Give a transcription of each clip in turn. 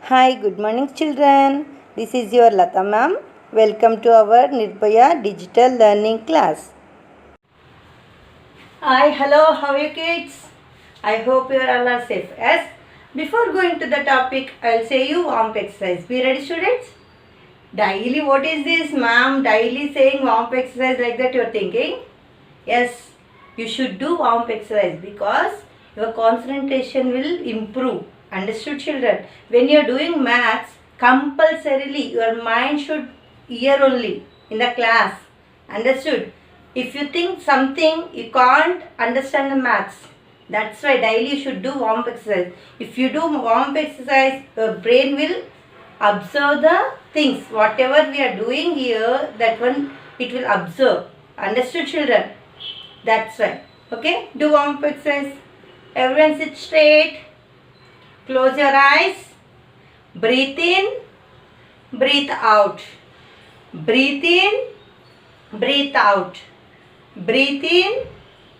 Hi, good morning, children. This is your Lata ma'am. Welcome to our Nirbhaya Digital Learning class. Hi, hello, how are you kids? I hope you all are safe. Yes? Before going to the topic, I'll say you warm-up exercise. Be ready, students? Daily, what is this, ma'am? Daily saying warm-up exercise like that you're thinking? Yes, you should do warm-up exercise because your concentration will improve. Understood, children? When you're doing maths, compulsorily your mind should hear only in the class. Understood? If you think something, you can't understand the maths. That's why daily you should do warm-up exercise. If you do warm-up exercise, your brain will observe the things. Whatever we are doing here, that one it will observe. Understood, children? That's why. Okay, do warm-up exercise. Everyone sit straight. Close your eyes. Breathe in. Breathe out. Breathe in. Breathe out. Breathe in.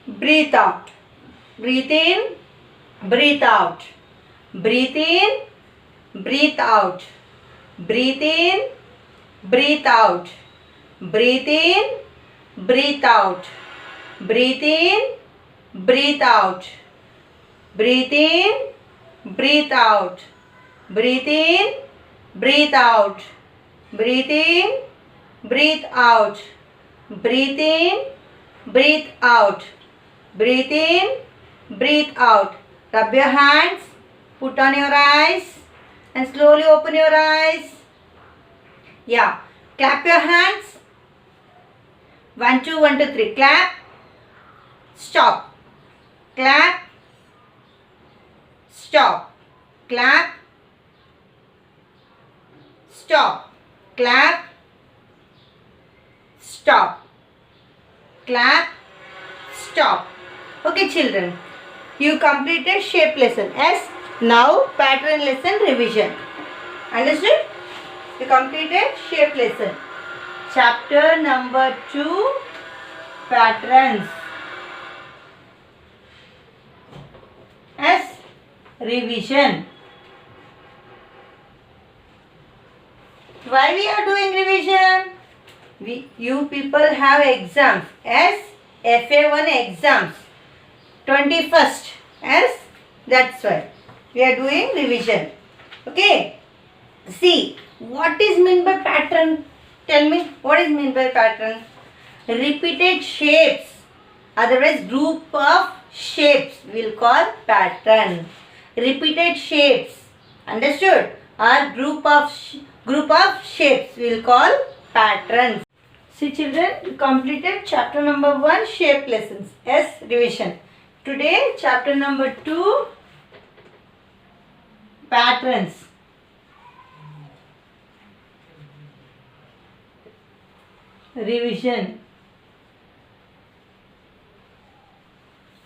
Breathe out. Breathe in. Breathe out. Breathe in. Breathe out. Breathe in. Breathe out. Breathe in. Breathe out. Breathe in. Breathe out. Breathe in. Breathe out. Breathe in. Breathe out. Breathe in. Breathe out. Breathe in. Breathe out. Breathe in. Breathe out. Rub your hands. Put on your eyes. And slowly open your eyes. Yeah. Clap your hands. 1, 2, 1, 2, 3. Clap. Stop. Clap. Stop. Clap. Stop. Clap. Stop. Clap. Stop. Okay, children. You completed shape lesson. Yes. Now pattern lesson revision. Understood? You completed shape lesson. Chapter number 2. Patterns. Yes. Revision. Why we are doing revision? You people have exams. Yes. FA1 exams. 21st. Yes. That's why we are doing revision. Okay. See, what is meant by pattern? Tell me, what is meant by pattern? Repeated shapes, otherwise group of shapes will call pattern. Repeated shapes, understood? Or group of shapes will call patterns. See, children, you completed chapter number 1 shape lessons. Yes, revision. Today chapter number 2 patterns. Revision.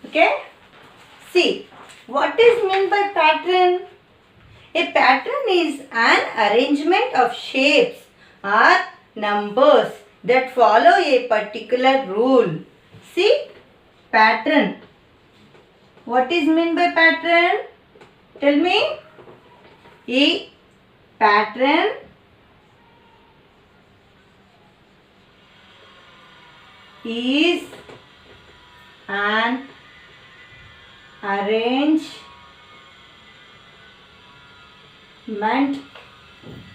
Okay. See, what is meant by pattern? A pattern is an arrangement of shapes or numbers that follow a particular rule. See, pattern. What is meant by pattern? Tell me. A pattern is an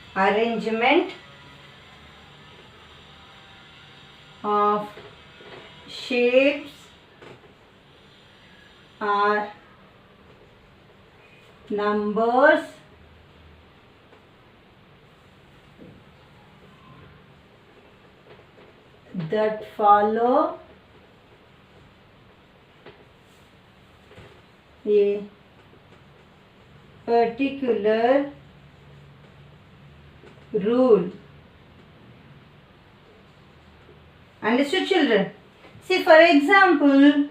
arrangement of shapes or numbers that follow a particular rule. Understood, children? See, for example,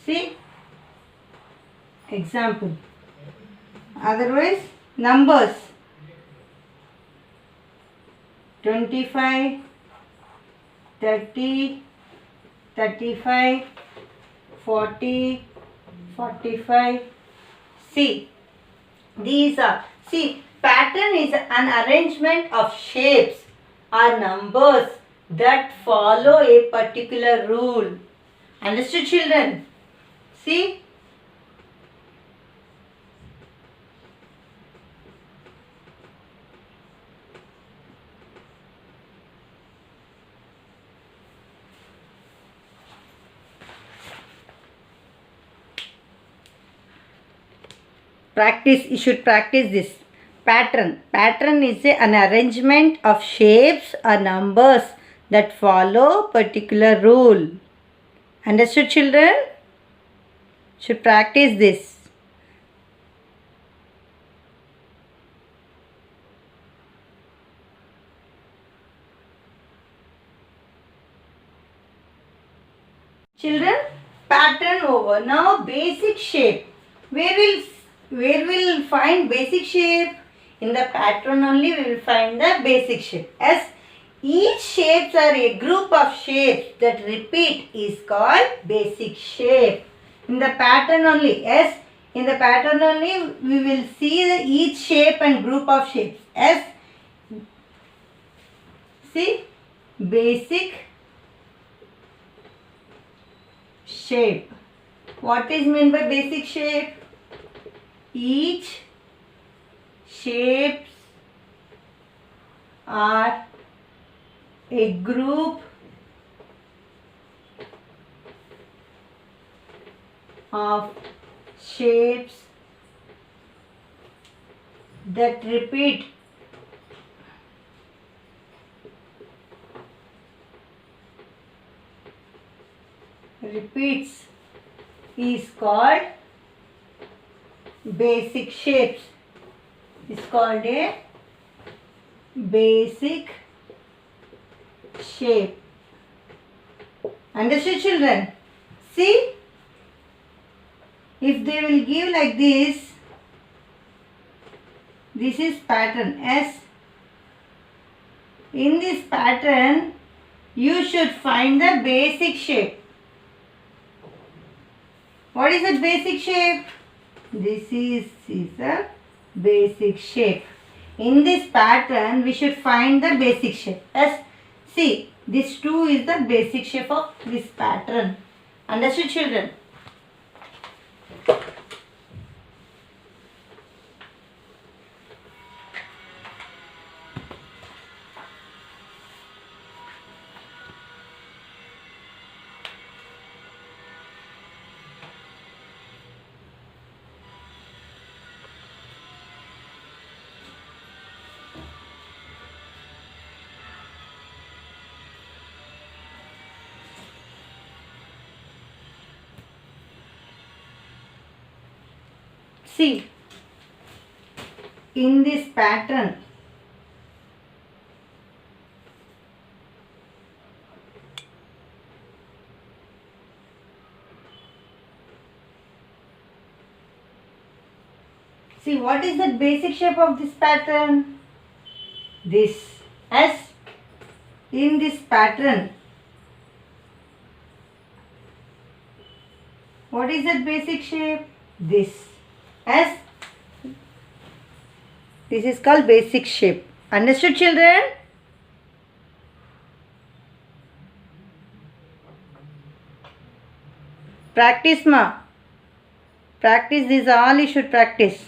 see, example. Otherwise, numbers. 25, 30, 35, 40, 45. See, these are, see, pattern is an arrangement of shapes or numbers that follow a particular rule. Understood, children? See? Practice, you should practice this. Pattern. Pattern is an arrangement of shapes or numbers that follow particular rule. Understood, children? Should practice this. Children, pattern over. Now basic shape. Where will find basic shape? In the pattern only we will find the basic shape. As each shapes are a group of shapes that repeat is called basic shape. In the pattern only, yes, in the pattern only we will see each shape and group of shapes. As see, basic shape. What is meant by basic shape? Each shapes are a group of shapes that repeats is called basic shapes. Is called a basic shape. Understood, children? See, if they will give like this is pattern S. In this pattern you should find the basic shape. What is the basic shape? This is a basic shape. In this pattern we should find the basic shape. As see, this 2 is the basic shape of this pattern. Understood, children? See, in this pattern see, what is the basic shape of this pattern? This. As in this pattern, what is the basic shape? This. As this is called basic shape. Understood, children? Practice ma. Practice this, all you should practice.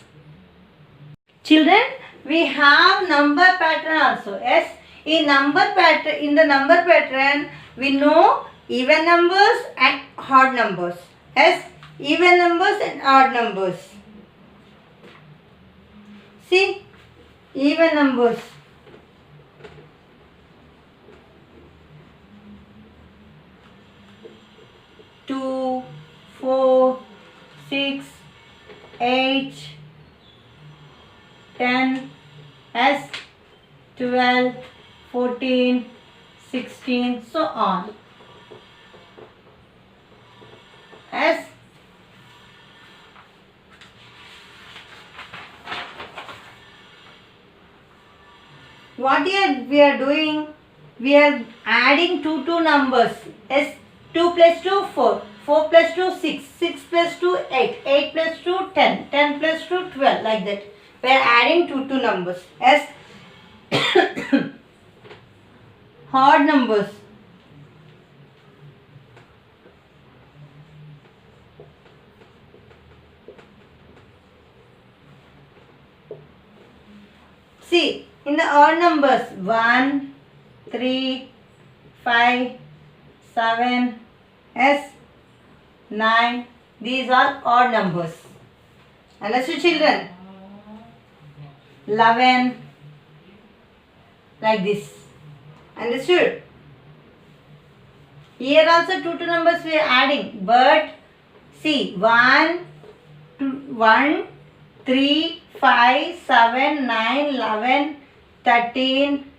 Children, we have number pattern also. Yes, in the number pattern we know even numbers and odd numbers. Yes, even numbers and odd numbers. See, even numbers. Two, 4, 6, 8, 10, as 12, 14, 16, so on. As What here we are doing? We are adding two numbers. Yes, 2 plus 2, 4. 4 plus 2, 6. 6 plus 2, 8. 8 plus 2, 10. 10 plus 2, 12. Like that. We are adding two numbers. Yes. Odd numbers. See, in the odd numbers 1, 3, 5, 7, 9. These are odd numbers. Understood, children? 11. Like this. Understood? Here also two numbers we are adding. But see, 1, 3, 5, 7, 9, 11, 13,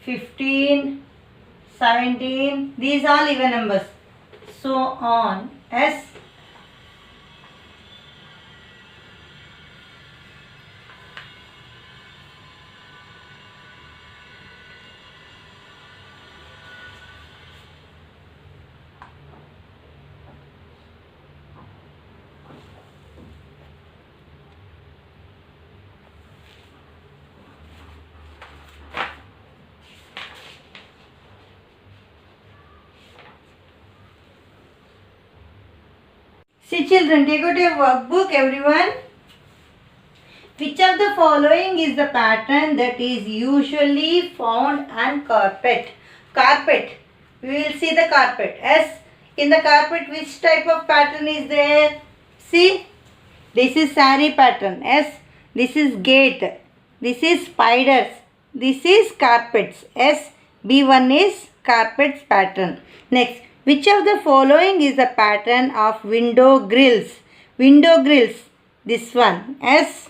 15, 17. These are even numbers. So on. Yes. See children, take out your workbook everyone. Which of the following is the pattern that is usually found on carpet? Carpet. We will see the carpet. Yes. In the carpet, which type of pattern is there? See. This is saree pattern. Yes. This is gate. This is spiders. This is carpets. Yes. B1 is carpets pattern. Next. Which of the following is the pattern of window grills? Window grills. This one. Yes.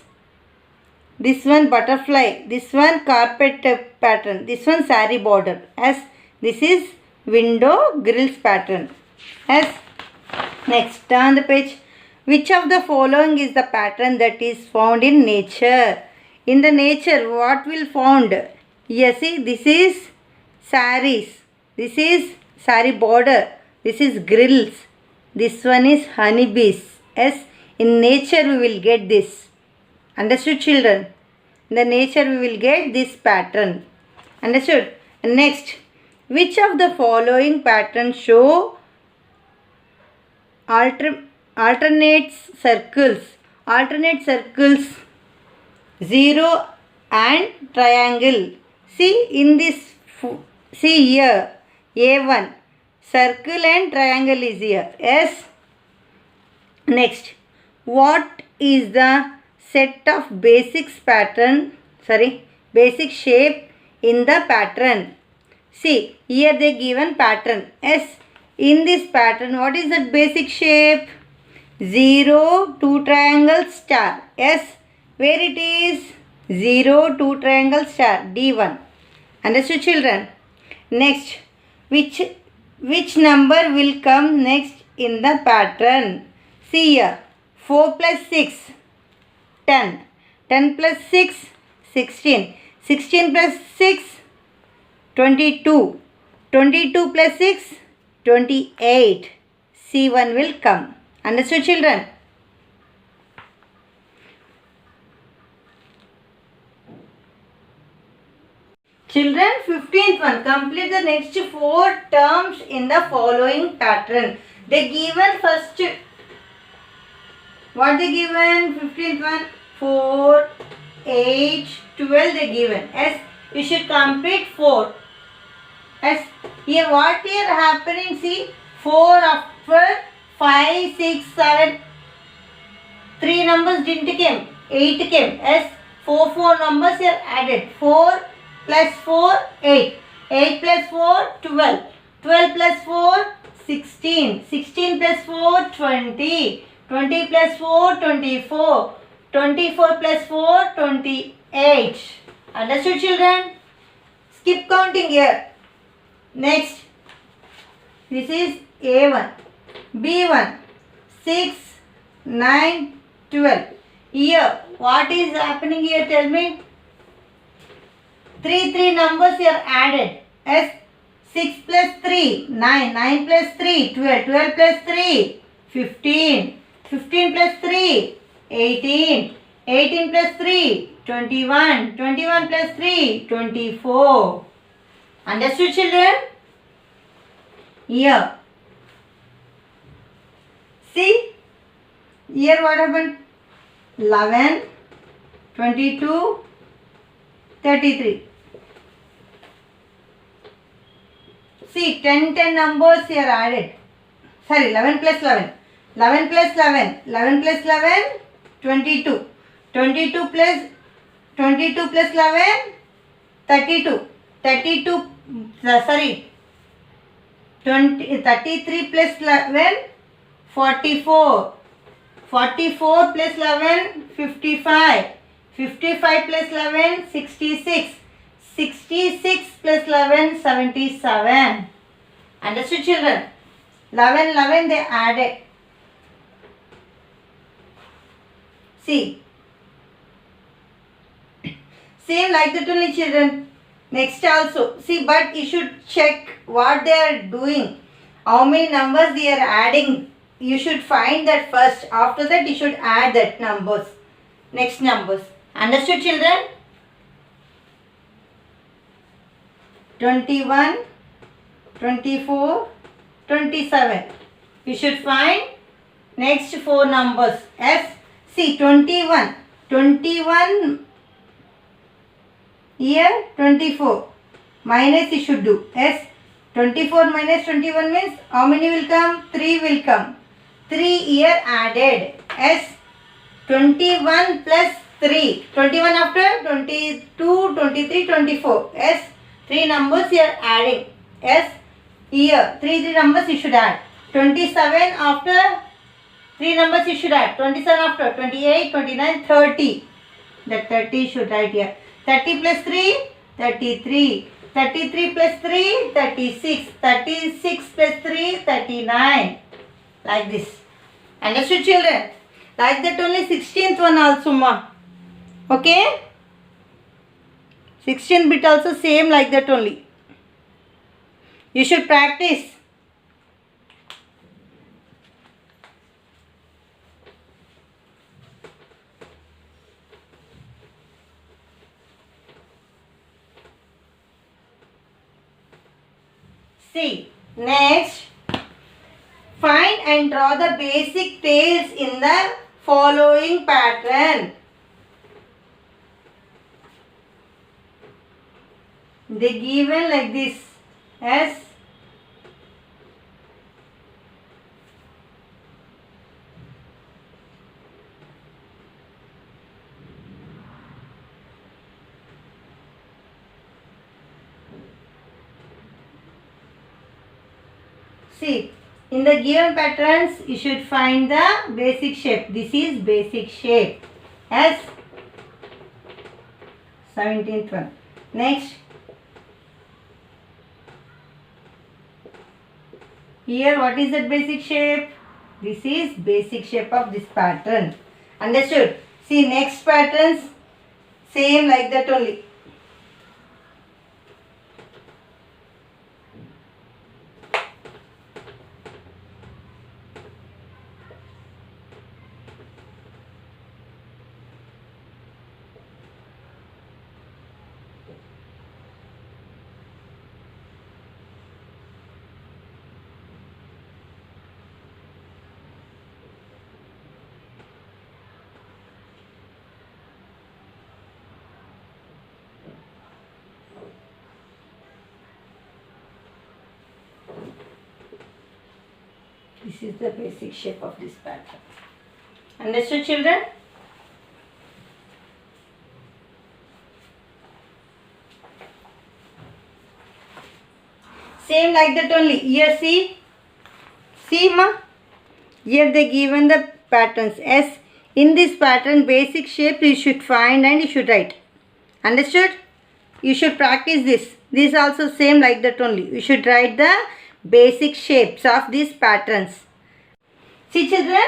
This one butterfly. This one carpet pattern. This one saree border. Yes. This is window grills pattern. Yes. Next. Turn the page. Which of the following is the pattern that is found in nature? In the nature, what will found? Yes. See. This is sarees. This is saree border. This is grills. This one is honeybees. Yes. In nature, we will get this. Understood, children? In the nature, we will get this pattern. Understood? And next, which of the following patterns show alternate circles? Alternate circles, 0 and triangle. See in this, see here, A1, circle and triangle is here. Yes. Next, what is the set of basic shape in the pattern? See, here they given pattern. Yes. In this pattern, what is that basic shape? 0, 2 triangle star. Yes. Where it is? 0, 2 triangle star. D1. Understood, children? Next, which number will come next in the pattern? See here. 4 plus 6. 10. 10 plus 6, 16. 16 plus 6, 22. 22 plus 6, 28. C1 will come. Understood, children? Children, 15th one. Complete the next 4 terms in the following pattern. They given first. What they given? 15th one. 4, 8, 12 they given. Yes, you should complete 4. Yes, here what here happening? See, 4 after 5, 6, 7. 3 numbers didn't came. 8 came. Yes, 4 numbers here added. 4 plus 4, 8. 8 plus 4, 12. 12 plus 4, 16. 16 plus 4, 20. 20 plus 4, 24. 24 plus 4, 28. Understood, children? Skip counting here. Next, this is A1. B1, 6, 9, 12. Here, what is happening here? Tell me. Three numbers here added. As 6 plus 3, 9, 9 plus 3, 12, 12 plus 3, 15, 15 plus 3, 18, 18 plus 3, 21, 21 plus 3, 24. Understood, children? Here. See? Here what happened? 11, 22, 33. See, 10 numbers here added. Sorry, 11 plus 11. 11 plus 11. 11 plus 11, 22. 22 plus 11, 32. 32, sorry. 33 plus 11, 44. 44 plus 11, 55. 55 plus 11, 66. 66 plus 11, 77. Understood, children? 11 they added. See. Same like that only, children. Next also. See, but you should check what they are doing. How many numbers they are adding. You should find that first. After that, you should add that numbers. Next numbers. Understood, children? 21, 24, 27. You should find next 4 numbers. As see 21. 21 here 24. Minus you should do. As 24 minus 21 means how many will come? 3 will come. 3 here added. As 21 plus 3. 21 after 22, 23, 24. As 3 numbers here adding. Yes, here 3 numbers you should add. 27 after 3 numbers you should add. 27 after 28, 29, 30. That 30 should write here. 30 plus 3, 33. 33 plus 3, 36. 36 plus 3, 39. Like this. Understood, children? Like that only 16th one also, ma. Okay? 16th bit also same like that only. You should practice. See, next, find and draw the basic tails in the following pattern. They given like this as see, in the given patterns you should find the basic shape. This is basic shape as 17th one. Next, here what is that basic shape? This is basic shape of this pattern. Understood? See, next patterns same like that only. This is the basic shape of this pattern. Understood, children? Same like that only. Here see. See, ma. Here they given the patterns. As in this pattern, basic shape you should find and you should write. Understood? You should practice this. This also same like that only. You should write the basic shapes of these patterns. See, children,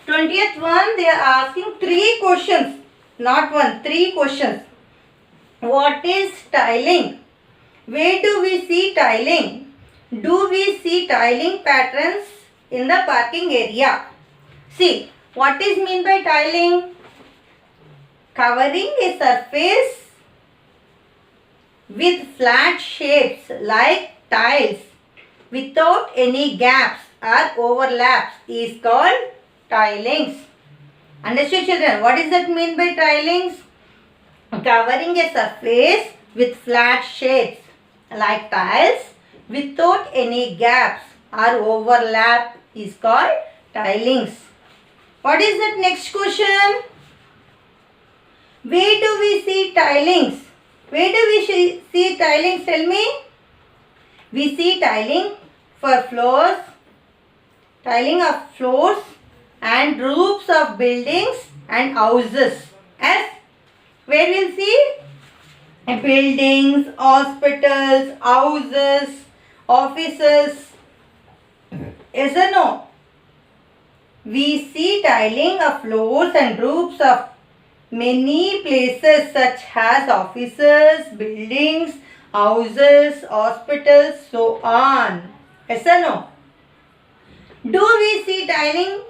20th one they are asking 3 questions. Not 1, 3 questions. What is tiling? Where do we see tiling? Do we see tiling patterns in the parking area? See, what is mean by tiling? Covering a surface with flat shapes like tiles without any gaps or overlaps is called tilings. Understood, children? What does that mean by tilings? Covering a surface with flat shapes like tiles without any gaps or overlap is called tilings. What is that next question? Where do we see tilings? Where do we see tilings? Tell me. We see tiling for floors, tiling of floors and roofs of buildings and houses. As where we'll see buildings, hospitals, houses, offices. Yes or no? We see tiling of floors and roofs of many places such as offices, buildings, houses, hospitals, so on. Yes or no? Do we see tiling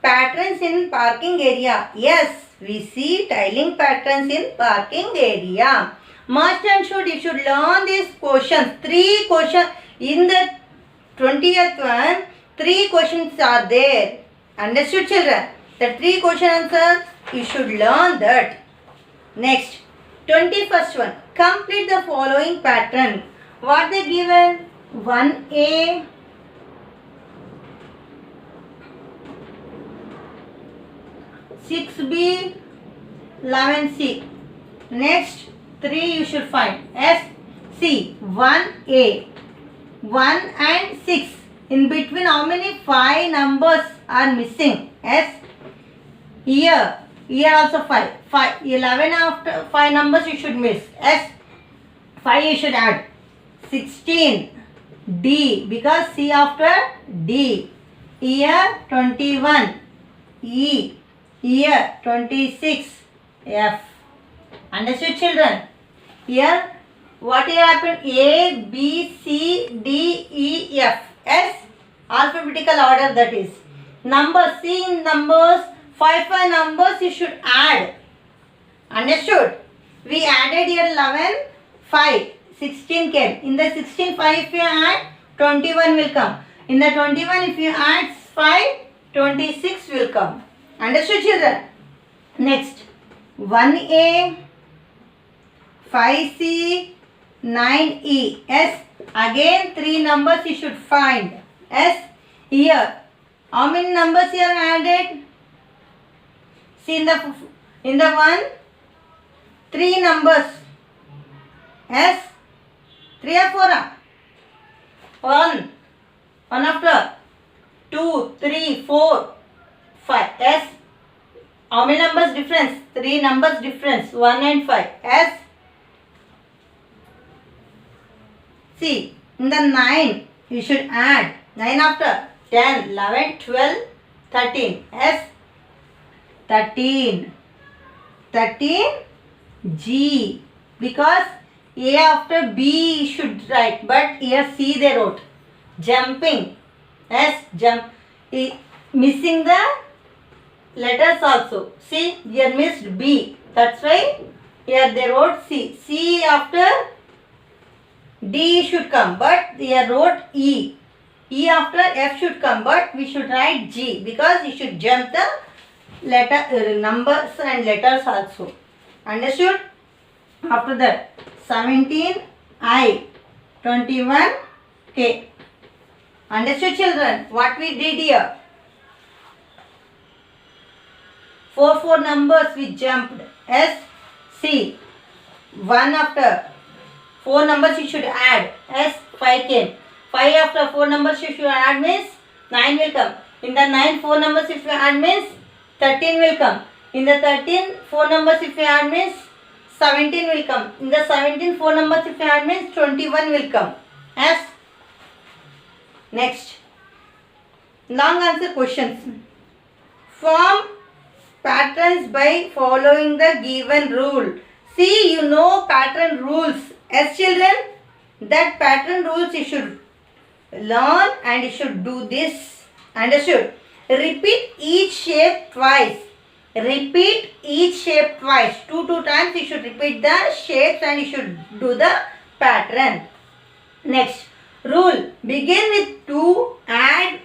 patterns in parking area? Yes, we see tiling patterns in parking area. Must and should, you should learn these questions. 3 questions in the 20th one. 3 questions are there. Understood, children? The 3 question answers, you should learn that. Next, 21st one. Complete the following pattern. What they given? 1A, 6B, 11C. Next, 3 you should find. S, C, 1A, 1 and 6. In between how many? 5 numbers are missing. S, here also 5. 11 after 5 numbers you should miss. S, 5 you should add. 16, D, because C after D. Here 21, E. Here 26, F. Understood, children? Here what will happen? A, B, C, D, E, F. S, alphabetical order, that is. Numbers, C in numbers, 5 numbers you should add. Understood? We added here 11, 5, 16 came. In the 16, 5 if you add, 21 will come. In the 21 if you add 5, 26 will come. Understood, children? Next, 1A, 5C, 9E. S, again 3 numbers you should find. S, here. How many numbers here added? See in the one, 3 numbers. S, 3 or 4? 1. 1 after. 2, 3, 4, 5. S, how many numbers difference? 3 numbers difference. 1 and 5. S, see, in the 9 you should add. 9 after. 10, 11, 12, 13. S, 13. 13, G. Because A after B should write. But here C they wrote. Jumping. S, jump. Missing the letters also. See, here missed B. That's why here they wrote C. C after D should come, but here wrote E. E after F should come, but we should write G because you should jump the letter numbers and letters also. Understood? After that, 17 I, 21 K. Understood, children? What we did here? 4 numbers we jumped. S, C. 1 after 4 numbers you should add. S, 5 came. 5 after 4 numbers you should add means 9 will come. In the 9 4 numbers if you add means 13 will come. In the 13 4 numbers if you add means 17 will come. In the 17 4 numbers if you add means 21 will come. S. Next. Long answer questions. Form patterns by following the given rule. See, you know pattern rules. As children, that pattern rules you should learn and you should do this. Understood? Repeat each shape twice. Repeat each shape twice. Two times you should repeat the shapes and you should do the pattern. Next, rule. Begin with 2, add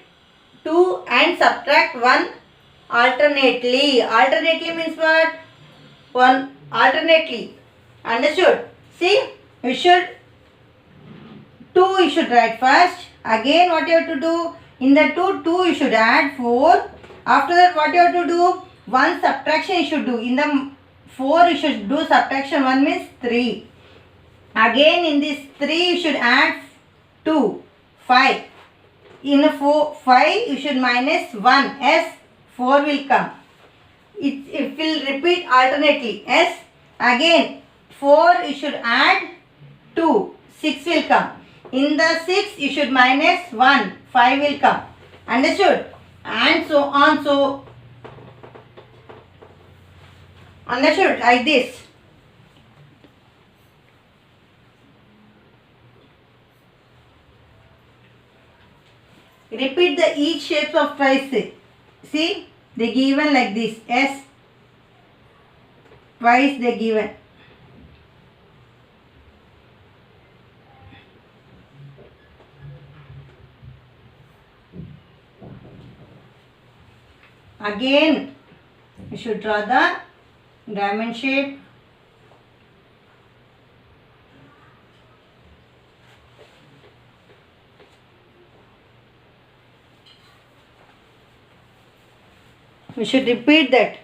2 and subtract 1 alternately. Alternately means what? One alternately. Understood? See, you should 2 you should write first. Again what you have to do? In the 2 you should add 4. After that what you have to do? 1 subtraction you should do. In the 4 you should do subtraction 1 means 3. Again in this 3 you should add 2. 5. In the 5 you should minus 1 as 4 will come. It will repeat alternately as again 4 you should add 2. 6 will come. In the 6 you should minus 1. 5 will come. Understood? And so on. So understood like this. Repeat the each shapes of twice. See, they given like this. S. Twice they given. Again, you should draw the diamond shape. We should repeat that.